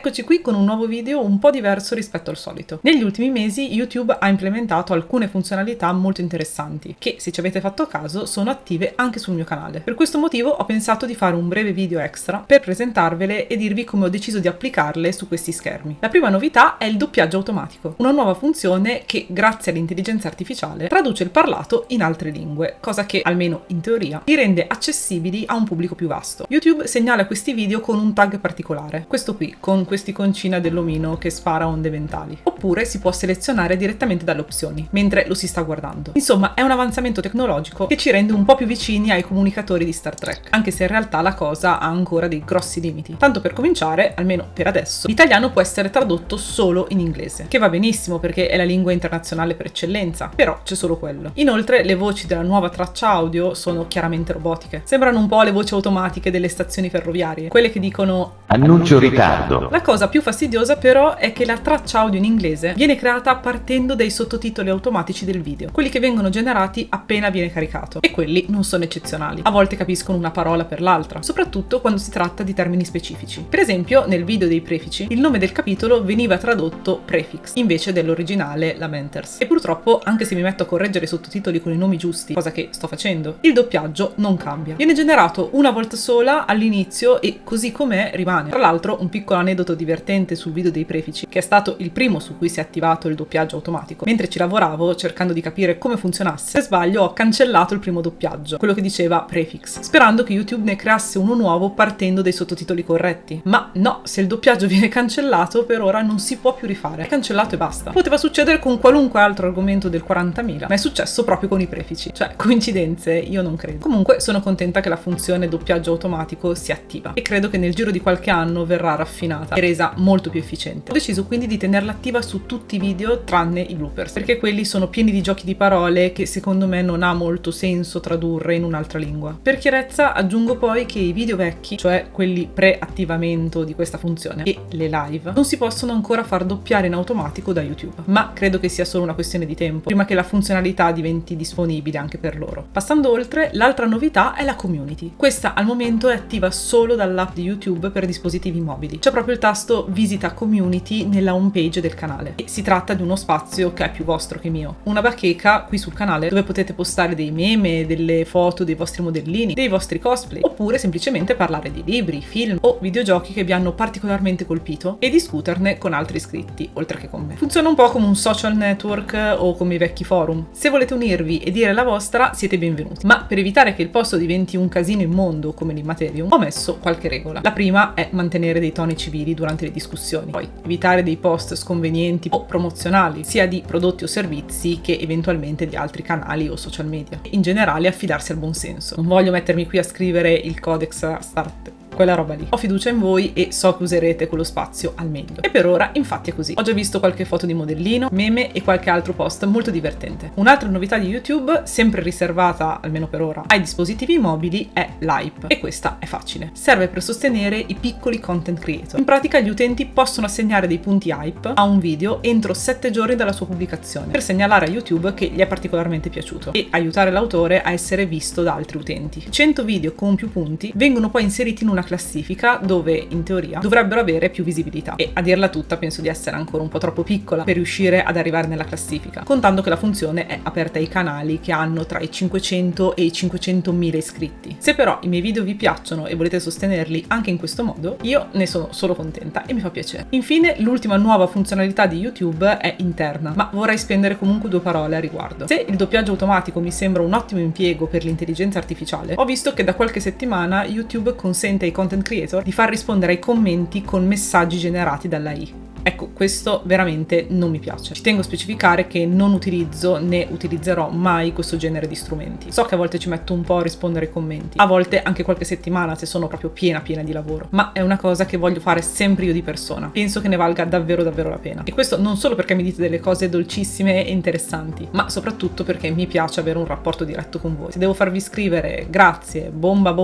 Eccoci qui con un nuovo video un po' diverso rispetto al solito. Negli ultimi mesi YouTube ha implementato alcune funzionalità molto interessanti che, se ci avete fatto caso, sono attive anche sul mio canale. Per questo motivo ho pensato di fare un breve video extra per presentarvele e dirvi come ho deciso di applicarle su questi schermi. La prima novità è il doppiaggio automatico, una nuova funzione che, grazie all'intelligenza artificiale, traduce il parlato in altre lingue, cosa che, almeno in teoria, li rende accessibili a un pubblico più vasto. YouTube segnala questi video con un tag particolare, questo qui, con quest'iconcina dell'omino che spara onde mentali. Oppure si può selezionare direttamente dalle opzioni, mentre lo si sta guardando. Insomma, è un avanzamento tecnologico che ci rende un po' più vicini ai comunicatori di Star Trek, anche se in realtà la cosa ha ancora dei grossi limiti. Tanto per cominciare, almeno per adesso, l'italiano può essere tradotto solo in inglese, che va benissimo perché è la lingua internazionale per eccellenza, però c'è solo quello. Inoltre, le voci della nuova traccia audio sono chiaramente robotiche. Sembrano un po' le voci automatiche delle stazioni ferroviarie, quelle che dicono annuncio ritardo. La cosa più fastidiosa però è che la traccia audio in inglese viene creata partendo dai sottotitoli automatici del video, quelli che vengono generati appena viene caricato, e quelli non sono eccezionali. A volte capiscono una parola per l'altra, soprattutto quando si tratta di termini specifici. Per esempio, nel video dei prefici, il nome del capitolo veniva tradotto prefix, invece dell'originale lamenters. E purtroppo, anche se mi metto a correggere i sottotitoli con i nomi giusti, cosa che sto facendo, il doppiaggio non cambia. Viene generato una volta sola all'inizio e così com'è rimane. Tra l'altro, un piccolo aneddoto divertente sul video dei prefici, che è stato il primo su cui si è attivato il doppiaggio automatico. Mentre ci lavoravo, cercando di capire come funzionasse, per sbaglio ho cancellato il primo doppiaggio, quello che diceva prefix, sperando che YouTube ne creasse uno nuovo partendo dai sottotitoli corretti. Ma no, se il doppiaggio viene cancellato, per ora non si può più rifare. È cancellato e basta. Poteva succedere con qualunque altro argomento del 40.000, ma è successo proprio con i prefici. Cioè, coincidenze? Io non credo. Comunque, sono contenta che la funzione doppiaggio automatico sia attiva e credo che nel giro di qualche anno verrà raffinata e resa molto più efficiente. Ho deciso quindi di tenerla attiva su tutti i video tranne i bloopers, perché quelli sono pieni di giochi di parole che secondo me non ha molto senso tradurre in un'altra lingua. Per chiarezza aggiungo poi che i video vecchi, cioè quelli pre-attivamento di questa funzione, e le live, non si possono ancora far doppiare in automatico da YouTube, ma credo che sia solo una questione di tempo prima che la funzionalità diventi disponibile anche per loro. Passando oltre, l'altra novità è la community. Questa al momento è attiva solo dall'app di YouTube per dispositivi mobili. C'è proprio il tasto visita community nella home page del canale e si tratta di uno spazio che è più vostro che mio. Una bacheca qui sul canale dove potete postare dei meme, delle foto dei vostri modellini, dei vostri cosplay, oppure semplicemente parlare di libri, film o videogiochi che vi hanno particolarmente colpito e discuterne con altri iscritti, oltre che con me. Funziona un po' come un social network o come i vecchi forum. Se volete unirvi e dire la vostra, siete benvenuti. Ma per evitare che il posto diventi un casino immondo come l'Immaterium, ho messo qualche regola. La prima è mantenere dei toni civili durante le discussioni. Poi, evitare dei post sconvenienti o promozionali, sia di prodotti o servizi che eventualmente di altri canali o social media. In generale, affidarsi al buon senso. Non voglio mettermi qui a scrivere il codex Start, quella roba lì. Ho fiducia in voi e so che userete quello spazio al meglio. E per ora, infatti, è così. Ho già visto qualche foto di modellino, meme e qualche altro post molto divertente. Un'altra novità di YouTube, sempre riservata, almeno per ora, ai dispositivi mobili, è l'hype. E questa è facile. Serve per sostenere i piccoli content creator. In pratica, gli utenti possono assegnare dei punti hype a un video entro 7 giorni dalla sua pubblicazione, per segnalare a YouTube che gli è particolarmente piaciuto e aiutare l'autore a essere visto da altri utenti. 100 video con più punti vengono poi inseriti in una classifica dove, in teoria, dovrebbero avere più visibilità. E a dirla tutta, penso di essere ancora un po' troppo piccola per riuscire ad arrivare nella classifica, contando che la funzione è aperta ai canali che hanno tra i 500 e i 500.000 iscritti. Se però i miei video vi piacciono e volete sostenerli anche in questo modo, io ne sono solo contenta e mi fa piacere. Infine, l'ultima nuova funzionalità di YouTube è interna, ma vorrei spendere comunque due parole a riguardo. Se il doppiaggio automatico mi sembra un ottimo impiego per l'intelligenza artificiale, ho visto che da qualche settimana YouTube consente ai content creator di far rispondere ai commenti con messaggi generati dall'AI. Ecco, questo veramente non mi piace. Ci tengo a specificare che non utilizzo né utilizzerò mai questo genere di strumenti. So che a volte ci metto un po' a rispondere ai commenti, a volte anche qualche settimana se sono proprio piena di lavoro, ma è una cosa che voglio fare sempre io di persona. Penso che ne valga davvero la pena. E questo non solo perché mi dite delle cose dolcissime e interessanti, ma soprattutto perché mi piace avere un rapporto diretto con voi. Se devo farvi scrivere grazie, bomba,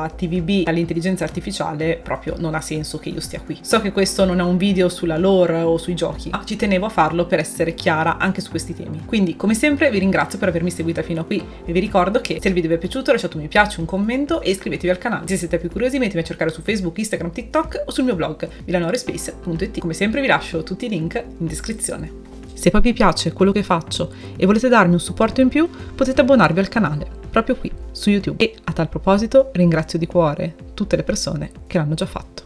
TVB all'intelligenza artificiale, proprio non ha senso che io stia qui. So che questo non è un video sulla lore o o sui giochi, ma ci tenevo a farlo per essere chiara anche su questi temi. Quindi, come sempre, vi ringrazio per avermi seguita fino a qui e vi ricordo che se il video vi è piaciuto lasciate un mi piace, un commento e iscrivetevi al canale. Se siete più curiosi mettimi a cercare su Facebook, Instagram, TikTok o sul mio blog milanorespace.it. Come sempre vi lascio tutti i link in descrizione. Se poi vi piace quello che faccio e volete darmi un supporto in più, potete abbonarvi al canale, proprio qui, su YouTube. E a tal proposito ringrazio di cuore tutte le persone che l'hanno già fatto.